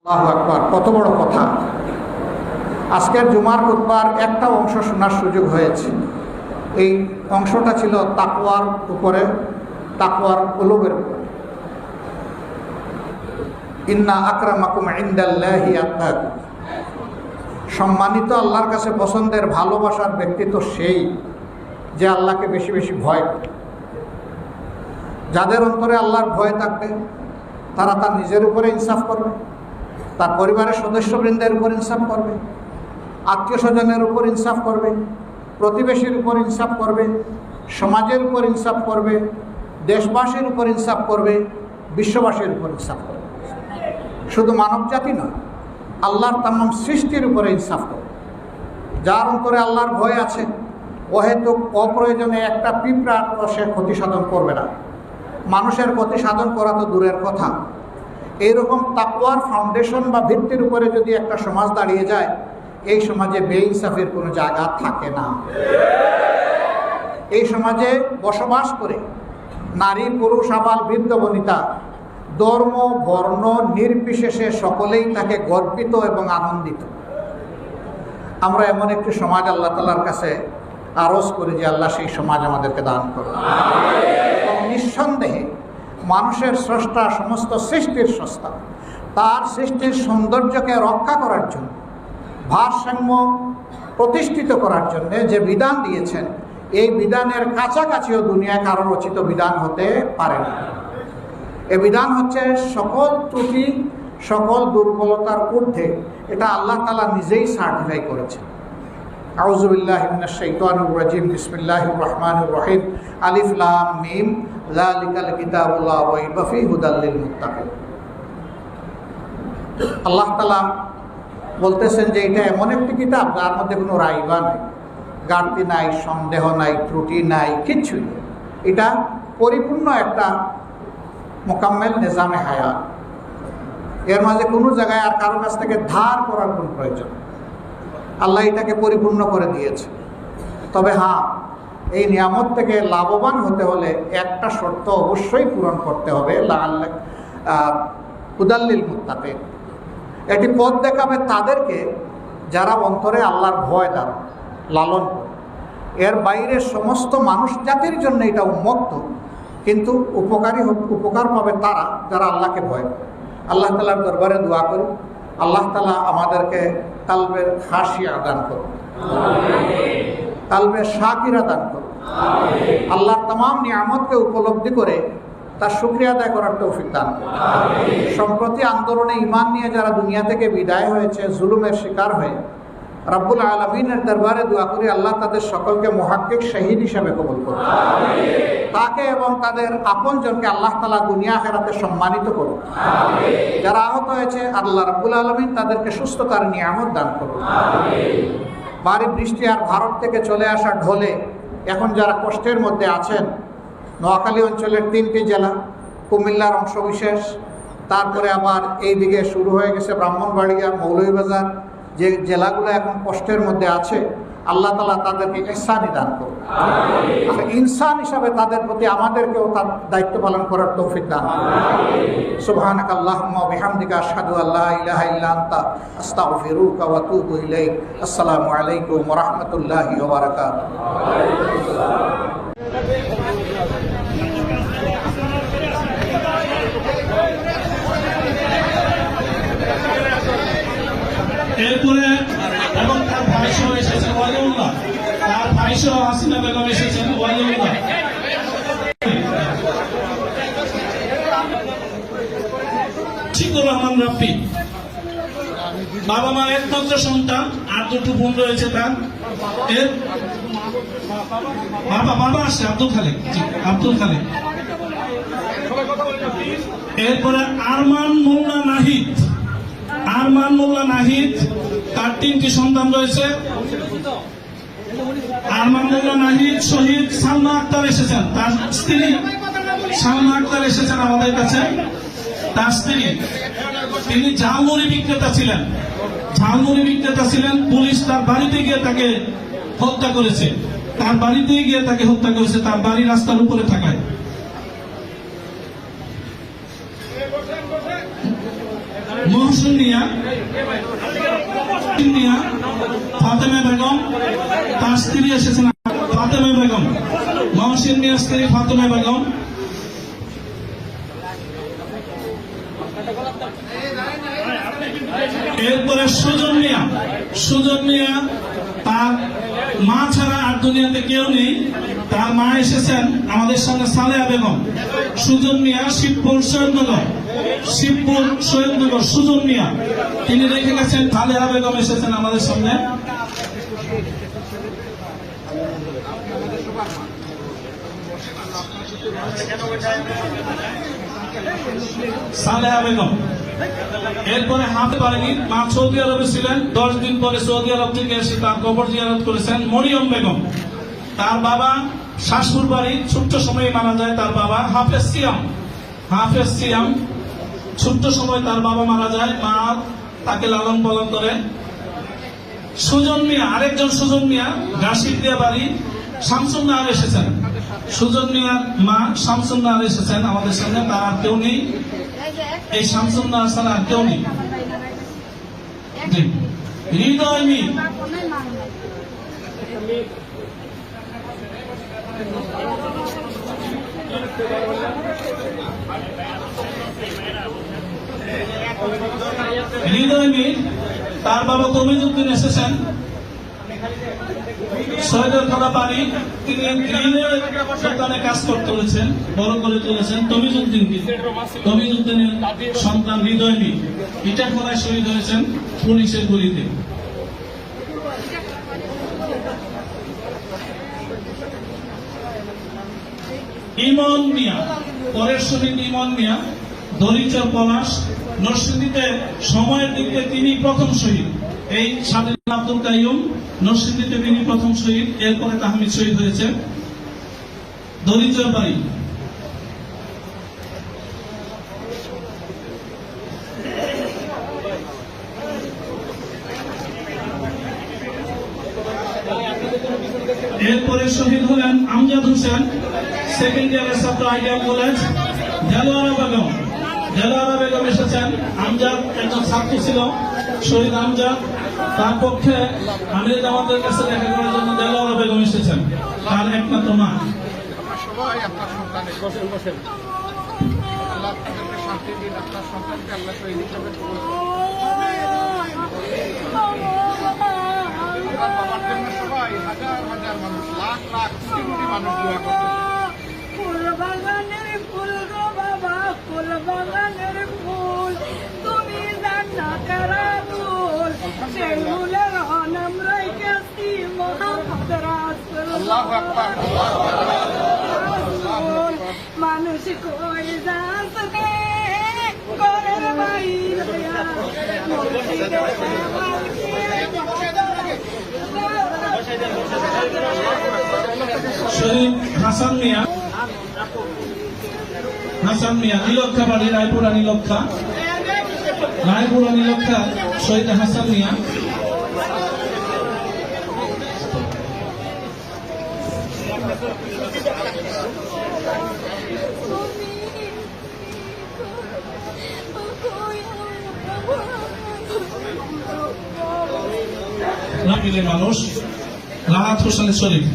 আল্লাহু আকবার, কত বড় কথা। আজকের জুমার খুতবার একটা অংশ শোনার সুযোগ হয়েছে। এই অংশটা ছিল তাকওয়ার উপরে, তাকওয়ার কুলুবের উপরে। ইন্না আকরামাকুম ইনদাল্লাহি আতকাকুম, সম্মানিত আল্লাহর কাছে পছন্দের ভালোবাসার ব্যক্তি তো সেই যে আল্লাহকে বেশি বেশি ভয় করে। যাদের অন্তরে আল্লাহর ভয় থাকবে তারা তার নিজের উপরে ইনসাফ করবে, তার পরিবারের সদস্যবৃন্দের উপর ইনসাফ করবে, আত্মীয় স্বজনের উপর ইনসাফ করবে, প্রতিবেশীর উপর ইনসাফ করবে, সমাজের উপর ইনসাফ করবে, দেশবাসীর উপর ইনসাফ করবে, বিশ্ববাসীর উপর ইনসাফ করবে। শুধু মানব জাতি নয়, আল্লাহর তামাম সৃষ্টির উপরে ইনসাফ করবে। যার অন্তরে আল্লাহর ভয় আছে ও হেতু অপ্রয়োজনে একটা পিঁপড়া সে ক্ষতি সাধন করবে না। মানুষের ক্ষতি সাধন করা তো দূরের কথা, এইরকম তাকওয়ার ফাউন্ডেশন বা ভিত্তির উপরে যদি একটা সমাজ দাঁড়িয়ে যায়, এই সমাজে বেইনসাফের কোনো জায়গা থাকে না। এই সমাজে বসবাস করে নারী, পুরুষ, আবাল, বৃদ্ধ, বনিতা, ধর্ম, বর্ণ নির্বিশেষে সকলেই তাকে গর্বিত এবং আনন্দিত। আমরা এমন একটি সমাজ আল্লাহ তাআলার কাছে আরজ করি যে আল্লাহ সেই সমাজ আমাদেরকে দান করুন। এবং নিঃসন্দেহে মানুষের স্রষ্টা, সমস্ত সৃষ্টির স্রষ্টা, তার সৃষ্টির সৌন্দর্যকে রক্ষা করার জন্য, ভারসাম্য প্রতিষ্ঠিত করার জন্য যে বিধান দিয়েছেন, এই বিধানের কাছাকাছিও দুনিয়ায় কারো রচিত বিধান হতে পারে না। এই বিধান হচ্ছে সকল ত্রুটি, সকল দুর্বলতার ঊর্ধ্বে। এটা আল্লাহ তাআলা নিজেই সার্টিফাই করেছেন। আউযু বিল্লাহি মিনাশ শাইতানির রাজিম, বিসমিল্লাহির রহমানির রহিম, আলিফ লাম মিম, যালিকাল কিতাবু লা রাইবা ফীহি হুদাল লিল মুত্তাকিন। আল্লাহ তাআলা বলতেছেন যে এটা এমন একটি কিতাব যার মধ্যে কোনো রাইবা নাই, ঘাটতি নাই, সন্দেহ নাই, ত্রুটি নাই, কিচ্ছুই নেই। এটা পরিপূর্ণ একটা মোকাম্মেল নিজামে হায়াত। এর মাঝে কোনো জায়গায় আর কারো কাছ থেকে ধার করার কোনো প্রয়োজন, আল্লাহ এটাকে পরিপূর্ণ করে দিয়েছে। তবে হ্যাঁ, এই নিয়ামত থেকে লাভবান হতে হলে একটা শর্ত অবশ্যই পূরণ করতে হবে, হুদাল লিল মুত্তাকিন। এটি পথ দেখাবে তাদেরকে যারা অন্তরে আল্লাহর ভয় দ্বারা লালন করে। এর বাইরে সমস্ত মানুষ জাতির জন্য এটা উন্মুক্ত, কিন্তু উপকার পাবে তারা যারা আল্লাহকে ভয় করে। আল্লাহ তাআলার দরবারে দোয়া করি, আল্লাহ তাআলা আমাদেরকে কালবের খাশিয়া দান করুন, কালবের শাকিরা দান করুন। আল্লাহর তামাম নিয়ামতকে উপলব্ধি করে তার শুকরিয়া আদায় করার তৌফিক দান করুন। সম্প্রতি আন্দোলনে ঈমান নিয়ে যারা দুনিয়া থেকে বিদায় হয়েছে, জুলুমের শিকার হয়ে, রব্বুল আলামিনের দরবারে দোয়া করি আল্লাহ তাদের সকলকে মুহাক্কিক শহীদ হিসাবে কবুল করুন। তাকে এবং তাদের আপনজনকে আল্লাহ তাআলা দুনিয়া আখিরাতে সম্মানিত করুন। যারা আহত হয়েছে আল্লাহ রব্বুল আলামিন তাদেরকে সুস্থতার নিয়ামত দান করুন। ভারী বৃষ্টি আর ভারত থেকে চলে আসা ঢলে এখন যারা কষ্টের মধ্যে আছেন, নোয়াখালী অঞ্চলের 3টি জেলা, কুমিল্লার অংশবিশেষ, তারপরে আবার এইদিকে শুরু হয়ে গেছে ব্রাহ্মণবাড়িয়া, মৌলভীবাজার, যে জেলাগুলো এখন কষ্টের মধ্যে আছে, আল্লাহ তাআলা তাদেরকে ইহসানি দান করুন। আর ইনসান হিসাবে তাদের প্রতি আমাদেরকেও তার দায়িত্ব পালন করার তৌফিক দান করুন। সুবহানাকা আল্লাহুম্মা ওয়া বিহামদিকা আশহাদু আল্লা ইলাহা ইল্লা আনতা আস্তাগফিরুকা ওয়া আতুবু ইলাইক। আসসালামু আলাইকুম ওয়া রাহমাতুল্লাহি ওয়া বারাকাতুহু। এরপরে এবং তার ভাইসহ এসেছেন ওয়ালিউল্লাহ, তার ভাইসহ হাসিনা বেগম এসেছেন ওয়ালিউল্লাহ। শিকুর রহমান রাফি বাবা মার একমাত্র সন্তান, আর দুটো বোন রয়েছে তার। এর বাবা আসছে আব্দুল খালেক, আব্দুল খালেক। এরপরে আরমান মোল্লা নাহিদ, আরমান মোল্লা নাহিদ, তার 3টি সন্তান রয়েছে। আরমান মোল্লা নাহিদ শহীদ সালমা আক্তার এসেছেন, তার স্ত্রী সালমা আক্তার এসেছেন আমাদের কাছে। তার স্ত্রী, তিনি ঝালমুড়ি বিক্রেতা ছিলেন, ঝালমুড়ি বিক্রেতা ছিলেন। পুলিশ তার বাড়িতে গিয়ে তাকে হত্যা করেছে, তার বাড়িতে গিয়ে তাকে হত্যা করেছে, তার বাড়ি রাস্তার উপরে থাকায়। মহসিন মহসিন মিয়া, ফাতেমা বেগম, তার স্ত্রী এসেছেন ফাতেমা বেগম, মহসিন মিয়ার স্ত্রী ফাতেমা বেগম। এরপরে সুজন মিয়া তার মা ছাড়া আর দুনিয়াতে কেউ নেই, তার মা এসেছেন আমাদের সঙ্গে সালেহা বেগম। সুজন মিয়া শিবপুর সৈয়দনগর সুজন মিয়া তিনি রেখে গেছেন। সালেহা বেগম এসেছেন আমাদের সঙ্গে। সালেহা বেগম। এরপরে হাতে পারেনি, মা সৌদি আরবে ছিলেন, 10 দিন পরে সৌদি আরব থেকে এসে তার কবর জিয়ারত করেছেন। মরিয়ম বেগম, তার বাবা শাশুর বাড়ি, ছোট্ট সময়ে মারা যায় তার বাবা। হাফেজ সিয়াম ছোট্ট সময় তার বাবা মারা যায়, মা তাকে লালন পালন করে। সুজন মিয়া, আরেকজন সুজন মিয়া, গাছিরদিয়া বাড়ি, শামসুন্নাহার এসেছেন। সুজন মিয়ার মা শামসুন্নাহার এসেছেন আমাদের সঙ্গে, তার আর কেউ নেই, এই শামসুন্নাহার ছাড়া আর কেউ নেই। হৃদয় মিয়া, তার বাবা তমিজউদ্দিন এসেছেন। সৈয়দের খানা বাড়ি, তিনি গ্রিনের দোকানে কাজ করতে হয়েছেন, বড় করে তুলেছেন তমিজউদ্দিনের সন্তান হৃদয় মিয়া। ইটা খোলায় শহীদ হয়েছেন পুলিশের গুলিতে। ইমন মিয়া, পরের শহীদ ইমন মিয়া, দরিচর পলাশ, নরসিংদীতে সময়ের দিক থেকে তিনি প্রথম শহীদ। এই স্বাধীন আব্দুল কাইয়ুম, নরসিংদীতে তিনি প্রথম শহীদ। এরপরে তাহমিদ শহীদ হয়েছে দরিচর বাড়ি। এরপরে শহীদ হলেন আমজাদ হোসেন, সেকেন্ড ইয়ারের ছাত্র আইডিয়া কলেজ। দেলোয়ারা বেগম এসেছেন। আমজাদ একজন ছাত্র ছিল, শহীদ আমজাদ, তার পক্ষে আমির জামাতের কাছে দেখা করার জন্য দেলোয়ারা বেগম এসেছেন, তার একমাত্র মা। সবাই আপনার সন্তানের আল্লাহ তাদেরকে শান্তি দিন, আপনার সন্তানকে আল্লাহ শহীদ হিসেবে কবুল করুন। বাবার জন্য সবাই হাজার হাজার মানুষ, লাখ লাখ কোটি কোটি মানুষ দোয়া করতেছে। ফুল বাগানের ফুল গো বাবা, ফুল বাগানের ফুল, তুমি জান্নাতের দুল, সেই ফুলের নাম রাইখাছি মুহাম্মদ রাসূল। আল্লাহু আকবার, মানুষ কই যাচ্ছে ঘরের বাইরে, শহীদ হাসান মিয়া, নীলক্ষা বাড়ি, রায়পুরা নীলক্ষা শহীদ হাসান মিয়া। মানুষ রাহাত হোসেন শরীফ,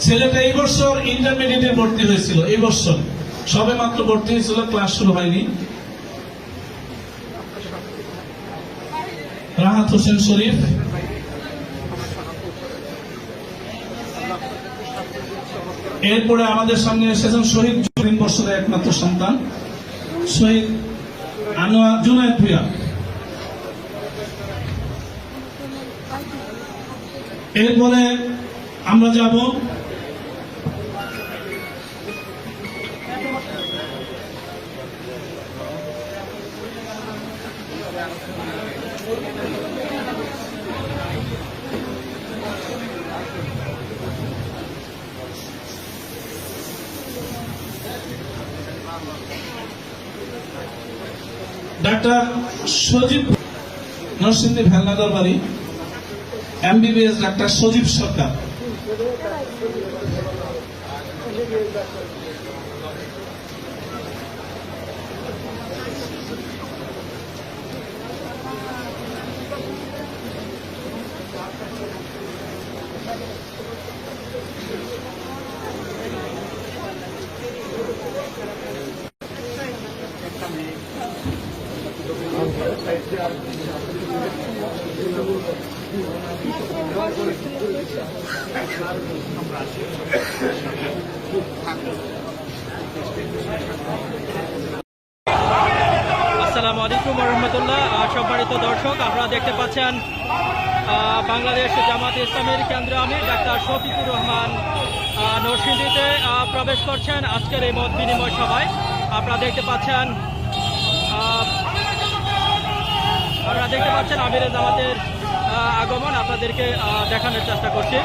ছেলেটা এই বছর ইন্টারমিডিয়েটে ভর্তি হয়েছিল, এই বছর সবে মাত্র ভর্তি হয়েছিল, ক্লাস শুরু হয়নি। রাহাত হোসেন শরীফ। এরপরে আমাদের সামনে এসেছেন শহীদ 3 বছরের একমাত্র সন্তান শহীদ আনোয়ার জুনায়েদ ভূঁইয়া। এরপরে আমরা যাব ডাক্তার সজীব, নরসিংদী ভেলনাগর বাড়ি, MBBS ডাক্তার সজীব সরকার। আসসালামু আলাইকুম রহমতুল্লাহ। সম্মানিত দর্শক, আপনারা দেখতে পাচ্ছেন বাংলাদেশ জামাত ইসলামের কেন্দ্রীয় আমির ডাক্তার শফিকুর রহমান নরসিংদীতে প্রবেশ করছেন আজকের এই মত বিনিময় সভায়। আপনারা দেখতে পাচ্ছেন আমিরে জামাতের আগমন আপনাদেরকে দেখানোর চেষ্টা করছি।